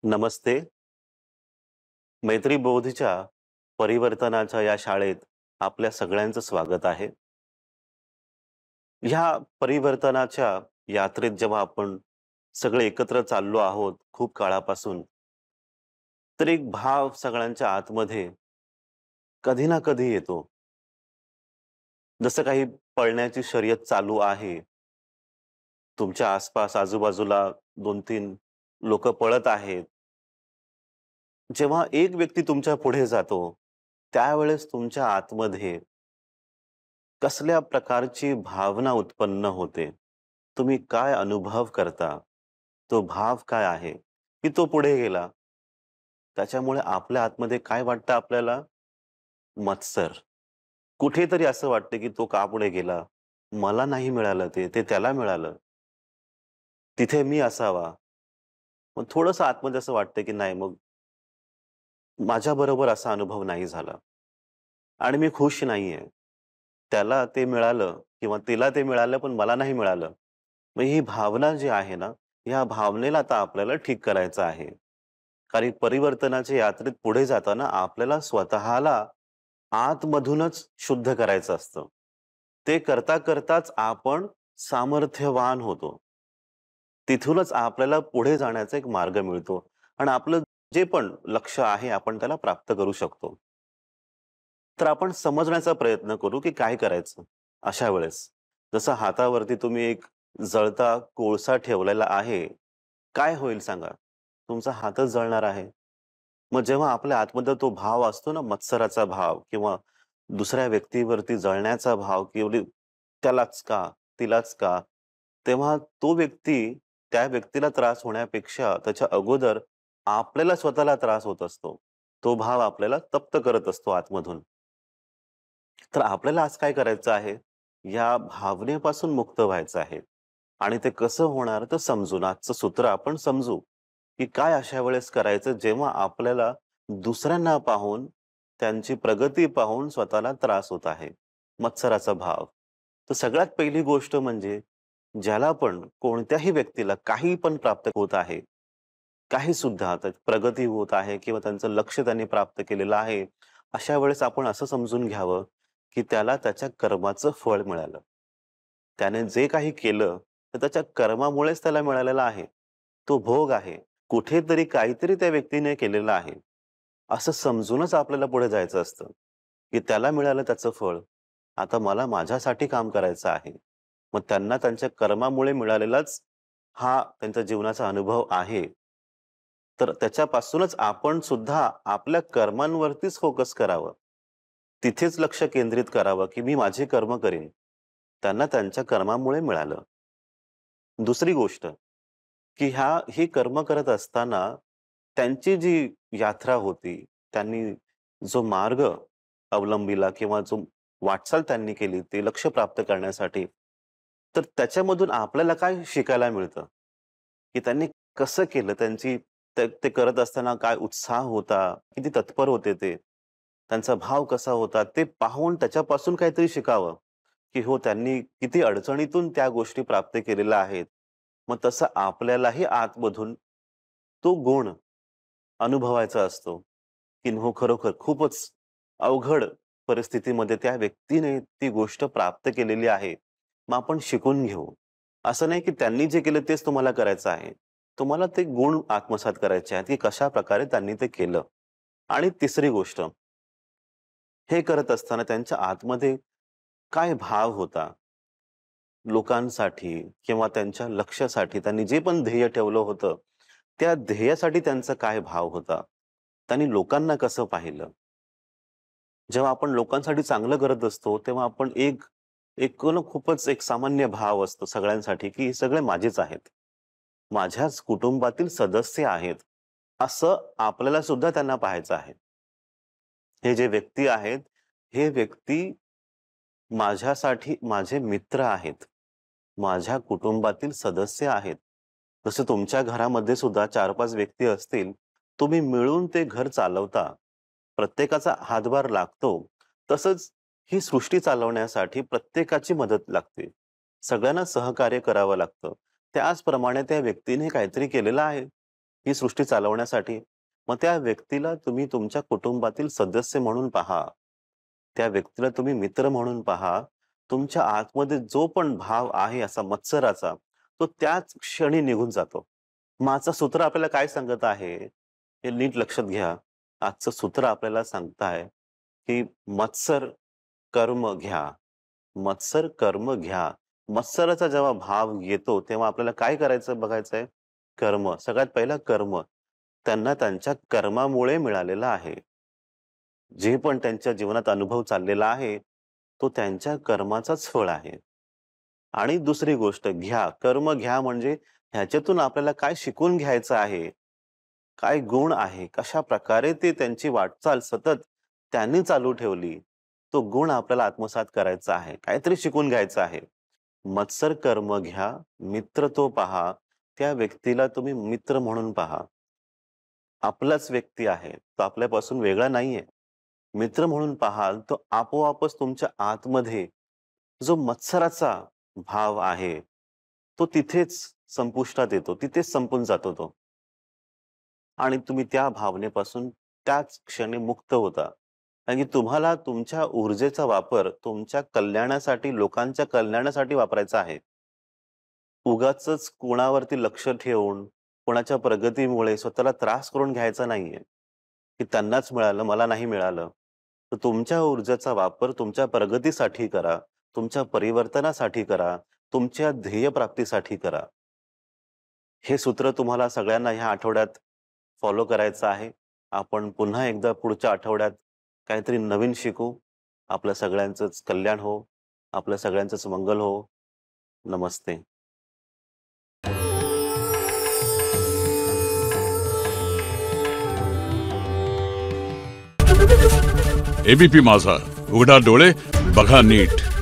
नमस्ते. मैत्रीबोधीच्या परिवर्तनाच्या या शाळेत आपल्या सगळ्यांचं स्वागत आहे. ह्या परिवर्तनाच्या यात्रेत जेव्हा आपण सगळे एकत्र चाललो आहोत खूप काळापासून, तर एक भाव सगळ्यांच्या आतमध्ये कधी ना कधी येतो. जसं काही पळण्याची शर्यत चालू आहे. तुमच्या आसपास आजूबाजूला 2-3 लोकं पळत आहेत. जेव्हा एक व्यक्ती तुमच्या पुढे जातो, त्यावेळेस तुमच्या आतमध्ये कसल्या प्रकारची भावना उत्पन्न होते? तुम्ही काय अनुभव करता? तो भाव काय आहे? की तो पुढे गेला. त्याच्यामुळे आपल्या आतमध्ये काय वाटतं आपल्याला? मत्सर. कुठेतरी असं वाटतं की तो का पुढे गेला? मला नाही मिळालं ते, ते त्याला मिळालं. तिथे मी असावा. मग थोडंसं आतमध्ये असं वाटतं की नाही मग माझ्याबरोबर असा अनुभव नाही झाला आणि मी खुश नाहीये. त्याला ते मिळालं किंवा तिला ते मिळालं पण मला नाही मिळालं. मग ही भावना जी आहे ना, ह्या भावनेला आता आपल्याला ठीक करायचं आहे. कारण परिवर्तनाच्या यात्रेत पुढे जाताना आपल्याला स्वतःला आतमधूनच शुद्ध करायचं असतं. ते करता-करताच आपण सामर्थ्यवान होतो. तिथूनच आपल्याला पुढे जाण्याचा एक मार्ग मिळतो आणि आपलं जे पण लक्ष्य आहे आपण त्याला प्राप्त करू शकतो. तर आपण समजण्याचा प्रयत्न करू, की काय करायचं अशा वेळेस. जसं हातावरती तुम्ही एक जळता कोळसा ठेवलेला आहे. काय होईल सांगा? तुमचा हातच जळणार आहे. मग जेव्हा आपल्या आतमध्ये तो भाव असतो ना मत्सराचा भाव किंवा दुसऱ्या व्यक्तीवरती जळण्याचा भाव किंवा त्यालाच का? तिलाच का? तेव्हा तो व्यक्ती त्या व्यक्तीला त्रास होण्यापेक्षा त्याच्या अगोदर आपल्याला स्वतःला त्रास होत असतो. तो भाव आपल्याला तप्त करत असतो आतमधून. तर आपल्याला आज काय करायचं आहे? या भावनेपासून मुक्त व्हायचं आहे. आणि ते कसं होणार तर समजून आजचं सूत्र आपण समजू, की काय अशा वेळेस करायचं जेव्हा आपल्याला दुसऱ्यांना पाहून, त्यांची प्रगती पाहून स्वतःला त्रास होत आहे. मत्सराचा भाव. तर सगळ्यात पहिली गोष्ट म्हणजे ज्याला पण कोणत्याही व्यक्तीला काही पण प्राप्त होत आहे. काही सुद्धा आता प्रगती होत आहे किंवा त्यांचं लक्ष्य त्यांनी प्राप्त केलेलं आहे. अशा वेळेस आपण असं समजून घ्यावं, की त्याला त्याच्या कर्माचं फळ मिळालं. त्याने जे काही केलं, तर त्याच्या कर्मामुळेच त्याला मिळालेलं आहे. तो भोग आहे. कुठेतरी काहीतरी त्या व्यक्तीने केलेलं आहे. असं समजूनच आपल्याला पुढे जायचं असतं, की त्याला मिळालं त्याचं फळ. आता मला माझ्यासाठी काम करायचं आहे. मग त्यांना त्यांच्या कर्मामुळे मिळालेलाच हा त्यांच्या जीवनाचा अनुभव आहे. तर त्याच्यापासूनच आपण सुद्धा आपल्या कर्मांवरतीच फोकस करावं. तिथेच लक्ष केंद्रित करावं, की मी माझे कर्म करीन. त्यांना त्यांच्या कर्मामुळे मिळालं. दुसरी गोष्ट, की ही कर्म करत असताना त्यांची जी यात्रा होती, त्यांनी जो मार्ग अवलंबिला किंवा जो वाटचाल त्यांनी केली, ते लक्ष्य प्राप्त करण्यासाठी, तर त्याच्यामधून आपल्याला काय शिकायला मिळतं? की त्यांनी कसं केलं? ते करत असताना काय उत्साह होता? किती तत्पर होते ते? त्यांचा भाव कसा होता? ते पाहून त्याच्यापासून काहीतरी शिकावं, की हो त्यांनी किती अडचणीतून त्या गोष्टी प्राप्त केलेल्या आहेत. मग तसं आपल्यालाही आतमधून तो गुण अनुभवायचा असतो, की हो खरोखर खूपच अवघड परिस्थितीमध्ये त्या व्यक्तीने ती गोष्ट प्राप्त केलेली आहे. मग आपण शिकून घेऊ. असं नाही की त्यांनी जे केलं तेच तुम्हाला करायचं आहे. तुम्हाला ते गुण आत्मसात करायचे आहेत, की कशाप्रकारे त्यांनी ते केलं. आणि तिसरी गोष्ट, हे करत असताना त्यांच्या आतमध्ये काय भाव होता? लोकांसाठी किंवा त्यांच्या लक्ष्यासाठी त्यांनी जे पण ध्येय ठेवलं होतं, त्या ध्येयासाठी त्यांचा काय भाव होता? त्यांनी लोकांना कसं पाहिलं? जेव्हा आपण लोकांसाठी चांगलं करत असतो, तेव्हा आपण एक एक ना खूपच एक सामान्य भाव असतो सगळ्यांसाठी, की हे सगळे माझेच आहेत. माझ्याच कुटुंबातील सदस्य आहेत. असं आपल्याला सुद्धा त्यांना पाहायचं आहे. हे जे व्यक्ती आहेत, हे व्यक्ती माझ्यासाठी माझे मित्र आहेत. माझ्या कुटुंबातील सदस्य आहेत. जसं तुमच्या घरामध्ये सुद्धा 4-5 व्यक्ती असतील, तुम्ही मिळून ते घर चालवता. प्रत्येकाचा हातभार लागतो. तसंच ही सृष्टी चालवण्यासाठी प्रत्येकाची मदत लागते. सगळ्यांना सहकार्य करावं लागतं. त्याचप्रमाणे त्या व्यक्तीने काहीतरी केलेलं आहे. ही सृष्टी चालवण्यासाठी. मग त्या व्यक्तीला तुम्ही तुमच्या कुटुंबातील सदस्य म्हणून पहा. त्या व्यक्तीला तुम्ही मित्र म्हणून पहा. तुमच्या आतमध्ये जो पण भाव आहे असा मत्सराचा, तो त्याच क्षणी निघून जातो. मग आजचं सूत्र आपल्याला काय सांगत आहे, हे नीट लक्षात घ्या. आजचं सूत्र आपल्याला सांगत आहे, की मत्सर कर्म घ्या. मत्सर कर्म घ्या. मत्सराचा जेव्हा भाव येतो, तेव्हा आपल्याला काय करायचं बघायचंय? कर्म. सगळ्यात पहिला कर्म. त्यांना त्यांच्या कर्मामुळे मिळालेलं आहे. जे पण त्यांच्या जीवनात अनुभव चाललेला आहे, तो त्यांच्या कर्माचाच फळ आहे. आणि दुसरी गोष्ट घ्या. कर्म घ्या म्हणजे ह्याच्यातून आपल्याला काय शिकून घ्यायचं आहे? काय गुण आहे? कशाप्रकारे ते त्यांची वाटचाल सतत त्यांनी चालू ठेवली. तो गुण आपल्याला आत्मसात करायचा आहे. काहीतरी शिकून घ्यायचं आहे. मत्सर कर्म घ्या, मित्र तो पहा. त्या व्यक्तीला तुम्ही मित्र म्हणून पहा. आपलाच व्यक्ती आहे. तो आपल्यापासून वेगळा नाहीये. मित्र म्हणून पाहाल, तो आपोआपच तुमच्या आतमध्ये जो मत्सराचा भाव आहे, तो तिथेच संपुष्टात येतो. तिथेच संपून जातो तो. आणि तुम्ही त्या भावनेपासून त्याच क्षणी मुक्त होता. कारण की तुम्हाला तुमच्या ऊर्जेचा वापर तुमच्या कल्याणासाठी, लोकांच्या कल्याणासाठी वापरायचा आहे. उगाचच कोणावरती लक्ष ठेवून, कोणाच्या प्रगतीमुळे स्वतःला त्रास करून घ्यायचा नाहीये, की त्यांनाच मिळालं, मला नाही मिळालं. तर तुमच्या ऊर्जेचा वापर तुमच्या प्रगतीसाठी करा, तुमच्या परिवर्तनासाठी करा, तुमच्या ध्येयप्राप्तीसाठी करा. हे सूत्र तुम्हाला सगळ्यांना ह्या आठवड्यात फॉलो करायचं आहे. आपण पुन्हा एकदा पुढच्या आठवड्यात काहीतरी नवीन शिकू. आपल्या सगळ्यांचंच कल्याण हो. आपल्या सगळ्यांचंच मंगल हो. नमस्ते. एबीपी माझा, उघडा डोळे बघा नीट.